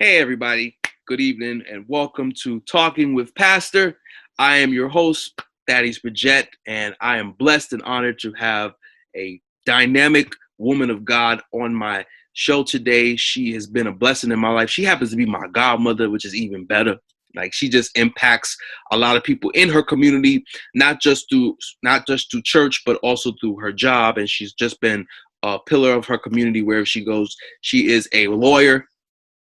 Hey, everybody. Good evening and welcome to Talking with Pastor. I am your host, Thaddeus Bridgette, and I am blessed and honored to have a dynamic woman of God on my show today. She has been a blessing in my life. She happens to be my godmother, which is even better. Like, she just impacts a lot of people in her community, not just through church, but also through her job. And she's just been a pillar of her community wherever she goes. She is a lawyer,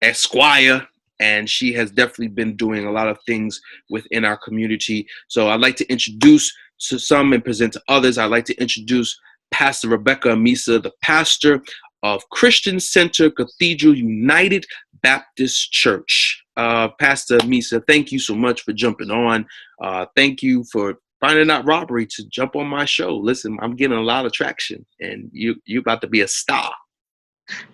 Esquire, and she has definitely been doing a lot of things within our community. So I'd like to introduce to some and present to others. I'd like to introduce Pastor Rebecca Amissah, the pastor of Christian Center Cathedral United Baptist Church. Pastor Amissah, thank you so much for jumping on. Thank you for finding out robbery to jump on my show. Listen, I'm getting a lot of traction, and you're about to be a star.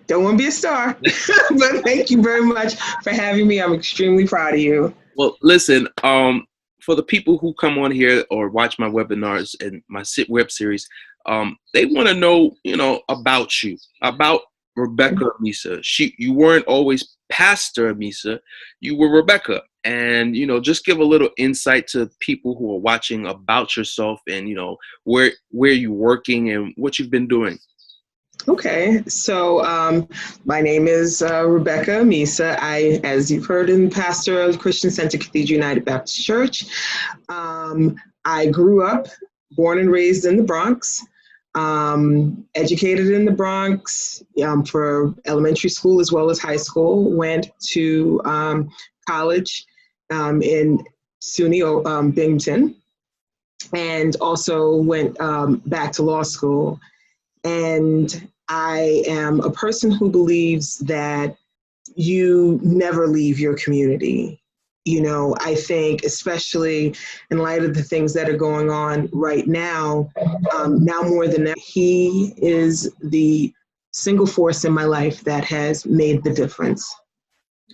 Don't want to be a star, but thank you very much for having me. I'm extremely proud of you. Well, listen, for the people who come on here or watch my webinars and my web series, they want to know, about you, about Rebecca Amissah. You weren't always Pastor Amissah, you were Rebecca. And, just give a little insight to people who are watching about yourself and, where you're working and what you've been doing. Okay, so my name is Rebecca Amissah. As you've heard, am pastor of Christian Center Cathedral United Baptist Church. I grew up, born and raised in the Bronx, educated in the Bronx for elementary school as well as high school. Went to college in SUNY Binghamton, and also went back to law school. And I am a person who believes that you never leave your community. I think especially in light of the things that are going on right now, now more than ever, he is the single force in my life that has made the difference.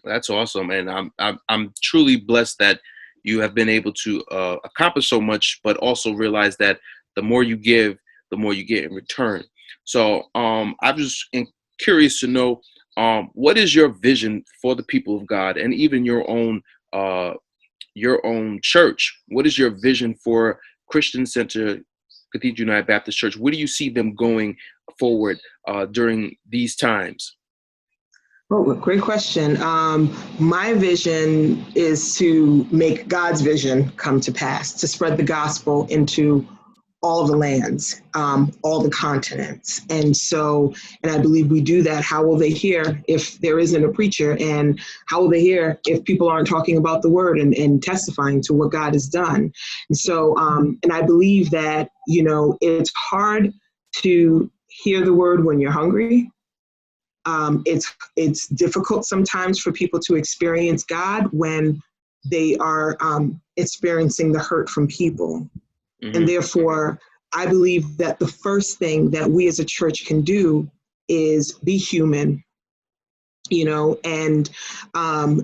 That's awesome. And I'm truly blessed that you have been able to accomplish so much, but also realize that the more you give, the more you get in return. So I'm just curious to know, what is your vision for the people of God and even your own church? What is your vision for Christian Center Cathedral United Baptist Church? Where do you see them going forward during these times? Oh, great question. My vision is to make God's vision come to pass, to spread the gospel into all the lands, all the continents. And I believe we do that. How will they hear if there isn't a preacher? And how will they hear if people aren't talking about the word and testifying to what God has done? And so, and I believe that, it's hard to hear the word when you're hungry. It's difficult sometimes for people to experience God when they are experiencing the hurt from people. Mm-hmm. And therefore, I believe that the first thing that we as a church can do is be human, and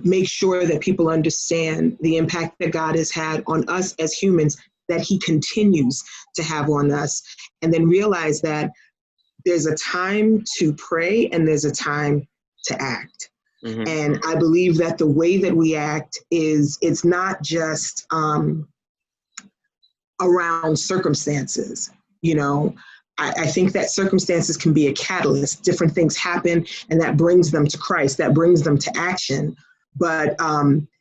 make sure that people understand the impact that God has had on us as humans, that he continues to have on us, and then realize that there's a time to pray and there's a time to act. Mm-hmm. And I believe that the way that we act it's not just around circumstances. I think that circumstances can be a catalyst. Different things happen and that brings them to Christ, that brings them to action. But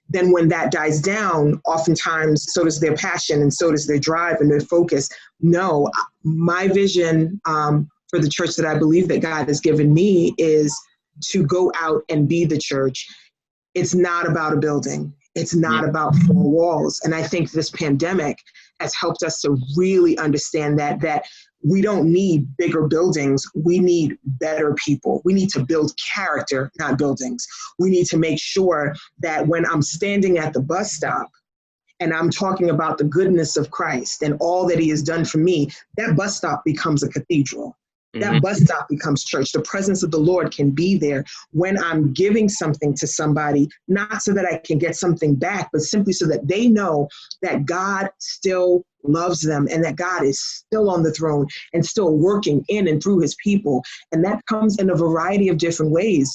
then when that dies down, oftentimes so does their passion and so does their drive and their focus. No, my vision for the church that I believe that God has given me is to go out and be the church. It's not about a building. It's not about four walls. And I think this pandemic has helped us to really understand that we don't need bigger buildings. We need better people. We need to build character, not buildings. We need to make sure that when I'm standing at the bus stop and I'm talking about the goodness of Christ and all that he has done for me, that bus stop becomes a cathedral. That bus stop becomes church. The presence of the Lord can be there when I'm giving something to somebody, not so that I can get something back, but simply so that they know that God still loves them and that God is still on the throne and still working in and through his people. And that comes in a variety of different ways.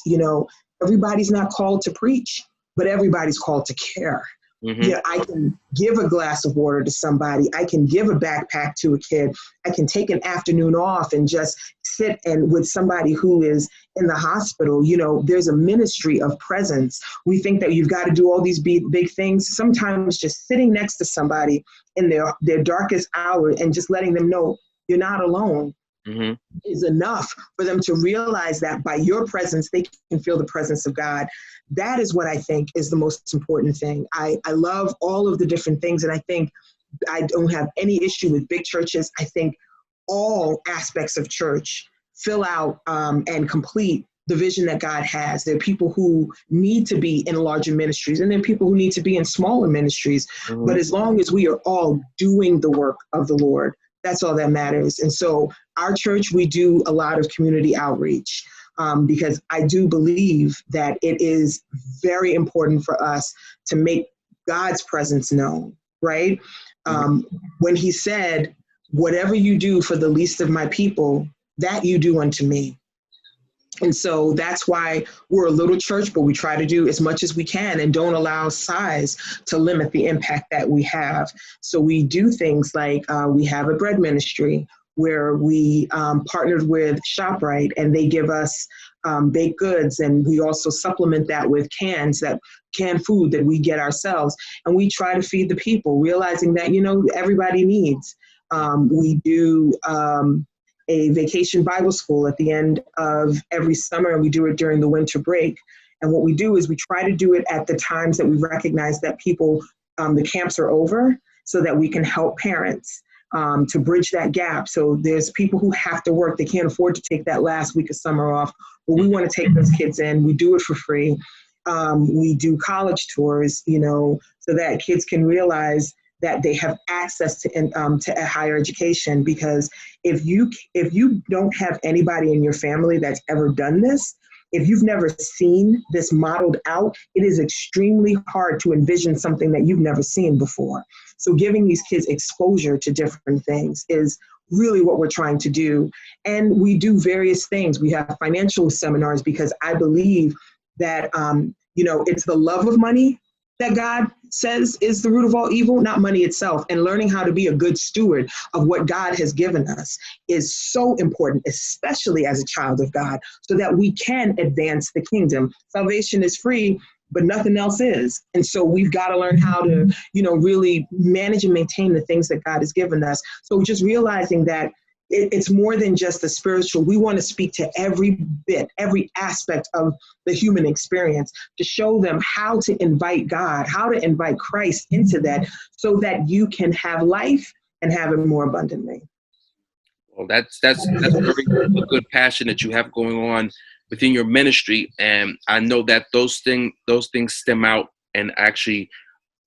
Everybody's not called to preach, but everybody's called to care. Mm-hmm. Yeah, I can give a glass of water to somebody. I can give a backpack to a kid. I can take an afternoon off and just sit and with somebody who is in the hospital. There's a ministry of presence. We think that you've got to do all these big things. Sometimes just sitting next to somebody in their darkest hour and just letting them know you're not alone. Mm-hmm. Is enough for them to realize that by your presence, they can feel the presence of God. That is what I think is the most important thing. I love all of the different things, and I think I don't have any issue with big churches. I think all aspects of church fill out and complete the vision that God has. There are people who need to be in larger ministries, and there are people who need to be in smaller ministries. Mm-hmm. But as long as we are all doing the work of the Lord, that's all that matters. And so our church, we do a lot of community outreach because I do believe that it is very important for us to make God's presence known, right? When he said, whatever you do for the least of my people, that you do unto me. And so that's why we're a little church, but we try to do as much as we can and don't allow size to limit the impact that we have. So we do things like we have a bread ministry where we partnered with ShopRite, and they give us baked goods, and we also supplement that with canned food that we get ourselves. And we try to feed the people, realizing that, everybody needs. We do a vacation Bible school at the end of every summer, and we do it during the winter break. And what we do is we try to do it at the times that we recognize that people, the camps are over, so that we can help parents to bridge that gap. So there's people who have to work. They can't afford to take that last week of summer off. Well, we want to take those kids in. We do it for free. We do college tours, so that kids can realize that they have access to a higher education. Because if you don't have anybody in your family that's ever done this, if you've never seen this modeled out, it is extremely hard to envision something that you've never seen before. So giving these kids exposure to different things is really what we're trying to do. And we do various things. We have financial seminars because I believe that, it's the love of money that God says is the root of all evil, not money itself. And learning how to be a good steward of what God has given us is so important, especially as a child of God, so that we can advance the kingdom. Salvation is free, but nothing else is. And so we've got to learn how to, really manage and maintain the things that God has given us. So just realizing that it's more than just the spiritual. We want to speak to every aspect of the human experience to show them how to invite God, how to invite Christ into that, so that you can have life and have it more abundantly. Well, that's very a good passion that you have going on within your ministry, and I know that those things stem out and actually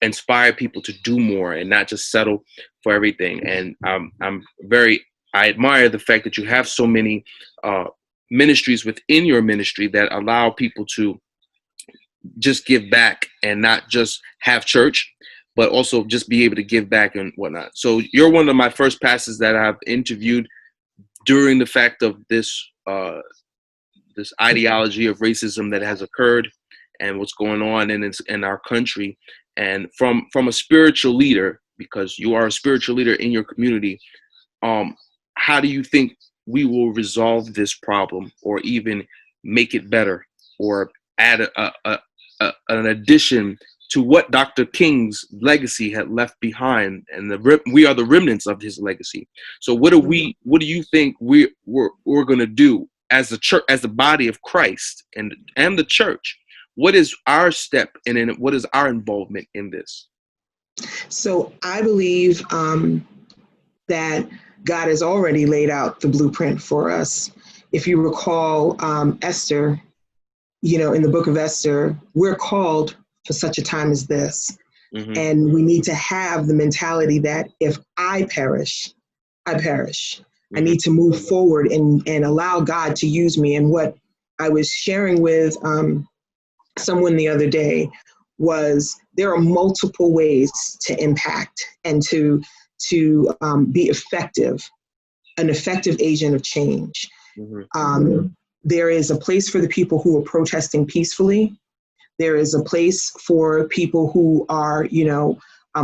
inspire people to do more and not just settle for everything. And I admire the fact that you have so many ministries within your ministry that allow people to just give back and not just have church, but also just be able to give back and whatnot. So you're one of my first pastors that I've interviewed during the fact of this ideology of racism that has occurred and what's going on in our country. And from a spiritual leader, because you are a spiritual leader in your community, how do you think we will resolve this problem, or even make it better, or add an addition to what Dr. King's legacy had left behind? And we are the remnants of his legacy. So what do you think we're going to do as the church, as the body of Christ and the church? What is our step in what is our involvement in this? So I believe that God has already laid out the blueprint for us. If you recall Esther, in the book of Esther, we're called for such a time as this. Mm-hmm. And we need to have the mentality that if I perish, I perish. Mm-hmm. I need to move forward and allow God to use me. And what I was sharing with someone the other day was there are multiple ways to impact and to be effective, an effective agent of change. Mm-hmm. there is a place for the people who are protesting peacefully. There is a place for people who are,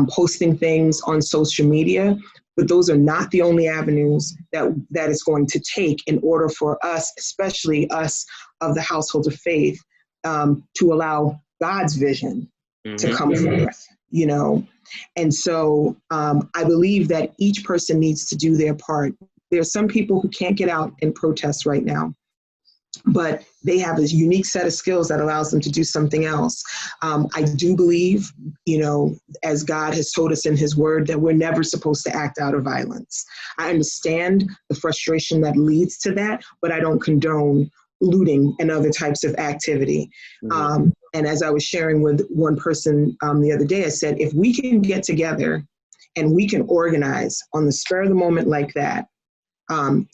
posting things on social media. But those are not the only avenues that it's going to take in order for us, especially us of the household of faith, to allow God's vision to come forth, And so I believe that each person needs to do their part. There are some people who can't get out and protest right now, but they have a unique set of skills that allows them to do something else. I do believe, as God has told us in his word, that we're never supposed to act out of violence. I understand the frustration that leads to that, but I don't condone looting and other types of activity. And as I was sharing with one person the other day, I said, if we can get together and we can organize on the spur of the moment like that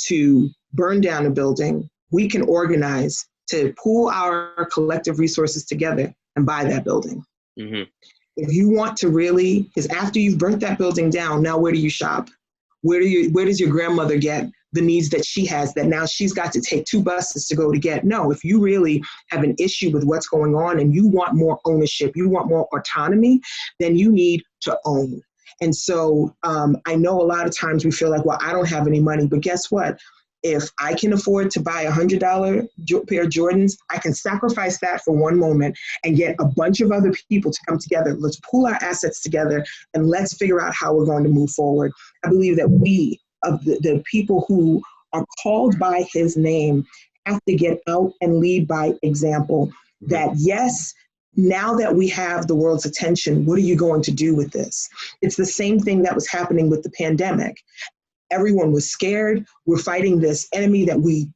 to burn down a building, we can organize to pool our collective resources together and buy that building. If you want to really, because after you've burnt that building down, now where do you shop? Where does your grandmother get the needs that she has that now she's got to take 2 buses to go to get? No, if you really have an issue with what's going on and you want more ownership, you want more autonomy, then you need to own. And so I know a lot of times we feel like, well, I don't have any money, but guess what? If I can afford to buy $100 pair of Jordans, I can sacrifice that for one moment and get a bunch of other people to come together. Let's pool our assets together and let's figure out how we're going to move forward. I believe that we, of the people who are called by his name, have to get out and lead by example. That yes, now that we have the world's attention, what are you going to do with this? It's the same thing that was happening with the pandemic. Everyone was scared. We're fighting this enemy that we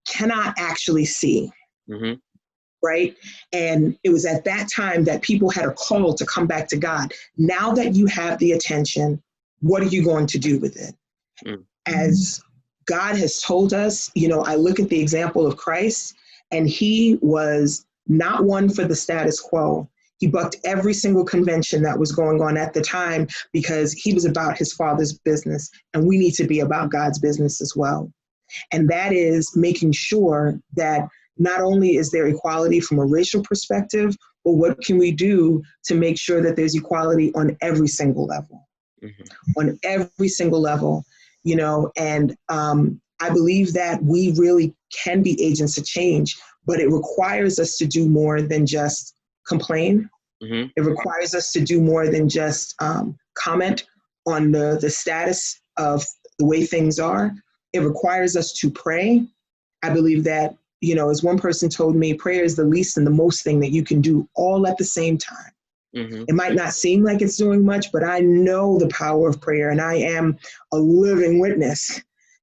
cannot actually see, right? And it was at that time that people had a call to come back to God. Now that you have the attention, what are you going to do with it? As God has told us, I look at the example of Christ, and he was not one for the status quo. He bucked every single convention that was going on at the time because he was about his Father's business, and we need to be about God's business as well. And that is making sure that not only is there equality from a racial perspective, but what can we do to make sure that there's equality on every single level, on every single level, and I believe that we really can be agents of change, but it requires us to do more than just complain. It requires us to do more than just comment on the status of the way things are. It requires us to pray. I believe that, as one person told me, prayer is the least and the most thing that you can do all at the same time. It might not seem like it's doing much, but I know the power of prayer, and I am a living witness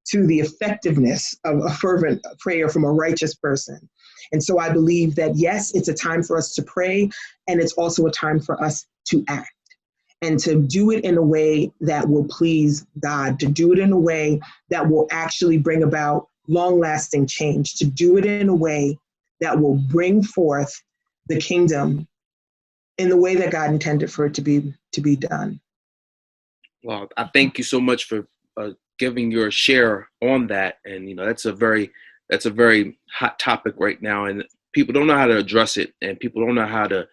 to the effectiveness of a fervent prayer from a righteous person. And so I believe that, yes, it's a time for us to pray, and it's also a time for us to act and to do it in a way that will please God, to do it in a way that will actually bring about long-lasting change, to do it in a way that will bring forth the kingdom in the way that God intended for it to be done. Well, I thank you so much for giving your share on that, and that's a very hot topic right now, and people don't know how to address it, and people don't know how to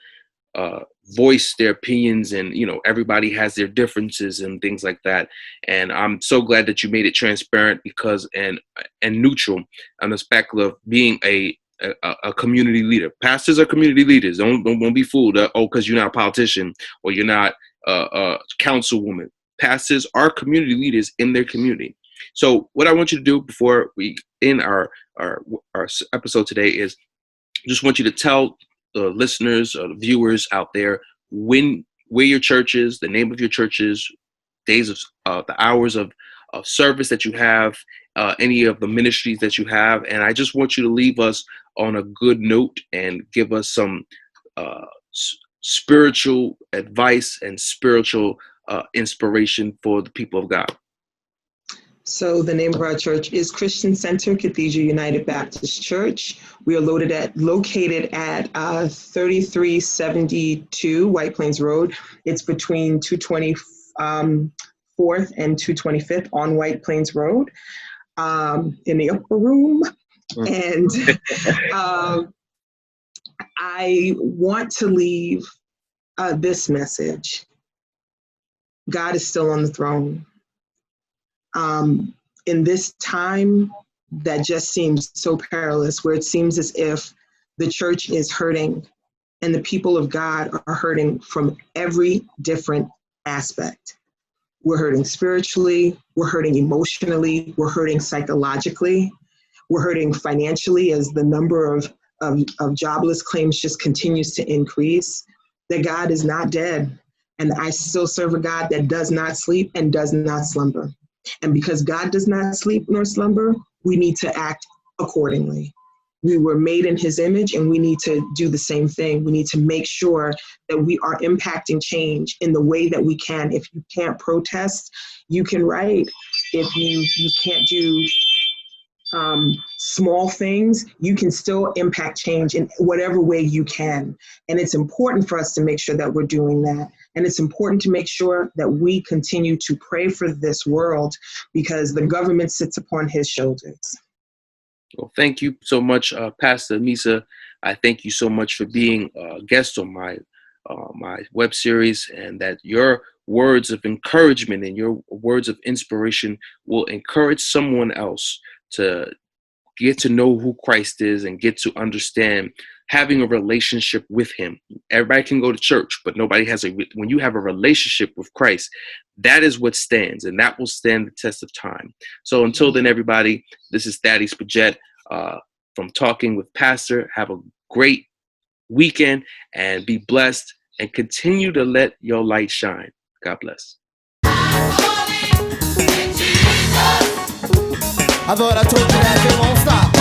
voice their opinions, and everybody has their differences and things like that. And I'm so glad that you made it transparent because and neutral on the spectrum of being a community leader. Pastors are community leaders. Don't be fooled. Because you're not a politician or you're not a councilwoman. Pastors are community leaders in their community. So what I want you to do before we end our episode today is just want you to tell the listeners or the viewers out there where your church is, the name of your churches, days of the hours of service that you have, any of the ministries that you have. And I just want you to leave us on a good note and give us some spiritual advice and spiritual inspiration for the people of God. So the name of our church is Christian Center Cathedral United Baptist Church. We are located at 3372 White Plains Road. It's between 224th and 225th on White Plains Road. In the upper room, And I want to leave this message. God is still on the throne. In this time that just seems so perilous, where it seems as if the church is hurting and the people of God are hurting from every different aspect. We're hurting spiritually, we're hurting emotionally, we're hurting psychologically, we're hurting financially as the number of jobless claims just continues to increase. That God is not dead. And I still serve a God that does not sleep and does not slumber. And because God does not sleep nor slumber, we need to act accordingly. We were made in his image, and we need to do the same thing. We need to make sure that we are impacting change in the way that we can. If you can't protest, you can write. If you can't do small things, you can still impact change in whatever way you can. And it's important for us to make sure that we're doing that. And it's important to make sure that we continue to pray for this world, because the government sits upon his shoulders. Well, thank you so much, Pastor Amissah. I thank you so much for being a guest on my web series, and that your words of encouragement and your words of inspiration will encourage someone else to get to know who Christ is and get to understand having a relationship with him. Everybody can go to church, but nobody has when you have a relationship with Christ, that is what stands, and that will stand the test of time. So until then, everybody, this is Thaddeus Paget from Talking with Pastor. Have a great weekend and be blessed, and continue to let your light shine. God bless. I thought I told you that it won't stop.